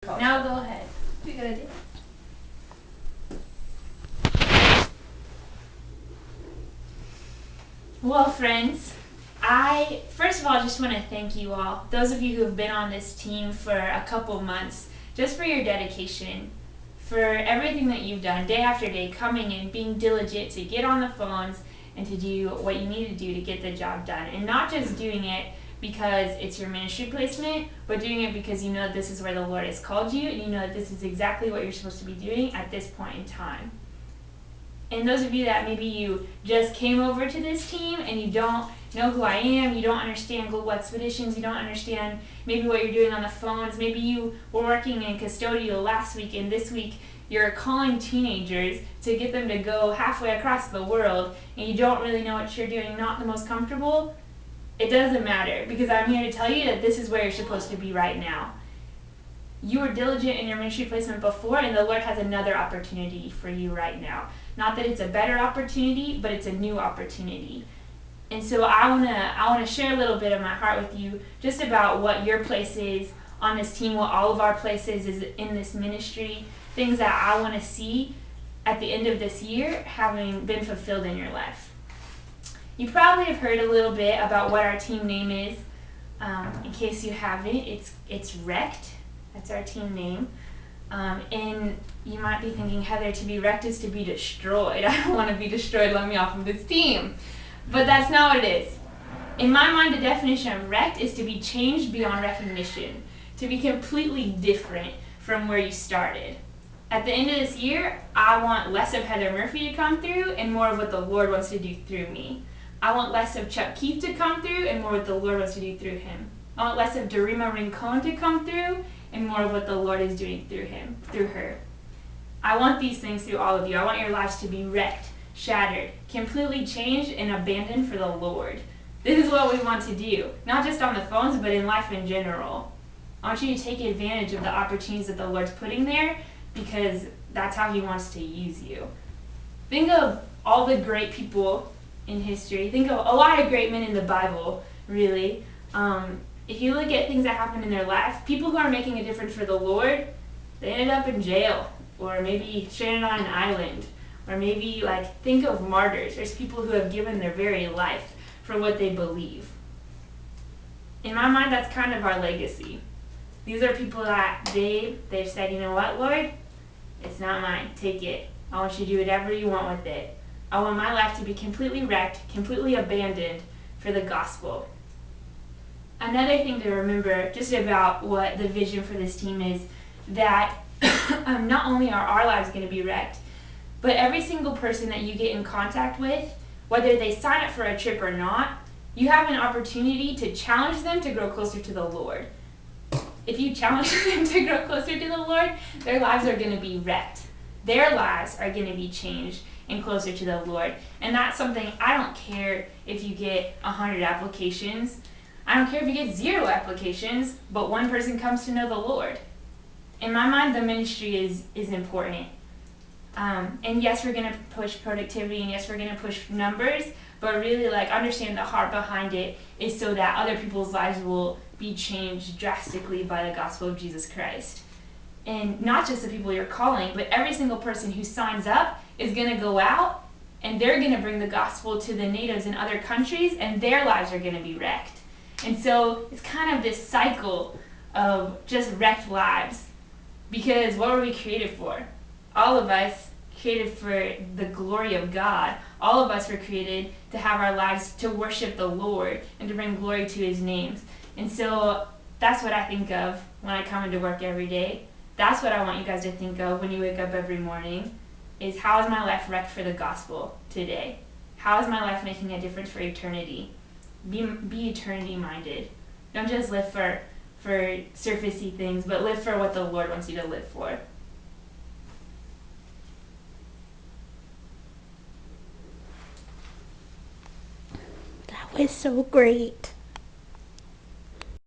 Now go ahead. You got it. Well, friends, I first of all just want to thank you all, those of you who have been on this team for a couple months, just for your dedication, for everything that you've done day after day, coming in, being diligent to get on the phones and to do what you need to do to get the job done. And not just doing it because it's your ministry placement, but doing it because you know this is where the Lord has called you and you know that this is exactly what you're supposed to be doing at this point in time. And those of you that maybe you just came over to this team and you don't know who I am, you don't understand global expeditions, you don't understand maybe what you're doing on the phones, maybe you were working in custodial last week and this week you're calling teenagers to get them to go halfway across the world and you don't really know what you're doing, not the most comfortable. It doesn't matter, because I'm here to tell you that this is where you're supposed to be right now. You were diligent in your ministry placement before, and the Lord has another opportunity for you right now. Not that it's a better opportunity, but it's a new opportunity. And so I wanna share a little bit of my heart with you just about what your place is on this team, what all of our places is in this ministry, things that I want to see at the end of this year having been fulfilled in your life. You probably have heard a little bit about what our team name is. In case you haven't, it's Wrecked. That's our team name. And you might be thinking, Heather, to be wrecked is to be destroyed. I don't want to be destroyed. Let me off of this team. But that's not what it is. In my mind, the definition of wrecked is to be changed beyond recognition, to be completely different from where you started. At the end of this year, I want less of Heather Murphy to come through and more of what the Lord wants to do through me. I want less of Chuck Keith to come through and more what the Lord wants to do through him. I want less of Darima Rincon to come through and more of what the Lord is doing through her. I want these things through all of you. I want your lives to be wrecked, shattered, completely changed, and abandoned for the Lord. This is what we want to do, not just on the phones, but in life in general. I want you to take advantage of the opportunities that the Lord's putting there, because that's how He wants to use you. Think of all the great people in history. Think of a lot of great men in the Bible, really. If you look at things that happened in their life, people who are making a difference for the Lord, they ended up in jail, or maybe stranded on an island, or maybe think of martyrs. There's people who have given their very life for what they believe. In my mind, that's kind of our legacy. These are people that they've said, you know what, Lord? It's not mine. Take it. I want you to do whatever you want with it. I want my life to be completely wrecked, completely abandoned for the gospel. Another thing to remember just about what the vision for this team is that not only are our lives going to be wrecked, but every single person that you get in contact with, whether they sign up for a trip or not, you have an opportunity to challenge them to grow closer to the Lord. If you challenge them to grow closer to the Lord, their lives are going to be wrecked. Their lives are going to be changed and closer to the Lord. And that's something, I don't care if you get 100 applications. I don't care if you get 0 applications, but one person comes to know the Lord. In my mind, the ministry is important. And yes, we're going to push productivity, and yes, we're going to push numbers, but really understand the heart behind it is so that other people's lives will be changed drastically by the gospel of Jesus Christ. And not just the people you're calling, but every single person who signs up is going to go out and they're going to bring the gospel to the natives in other countries, and their lives are going to be wrecked. And so it's kind of this cycle of just wrecked lives. Because what were we created for? All of us created for the glory of God. All of us were created to have our lives to worship the Lord and to bring glory to His name. And so that's what I think of when I come into work every day. That's what I want you guys to think of when you wake up every morning, is how is my life wrecked for the gospel today? How is my life making a difference for eternity? Be eternity minded. Don't just live for surfacey things, but live for what the Lord wants you to live for. That was so great.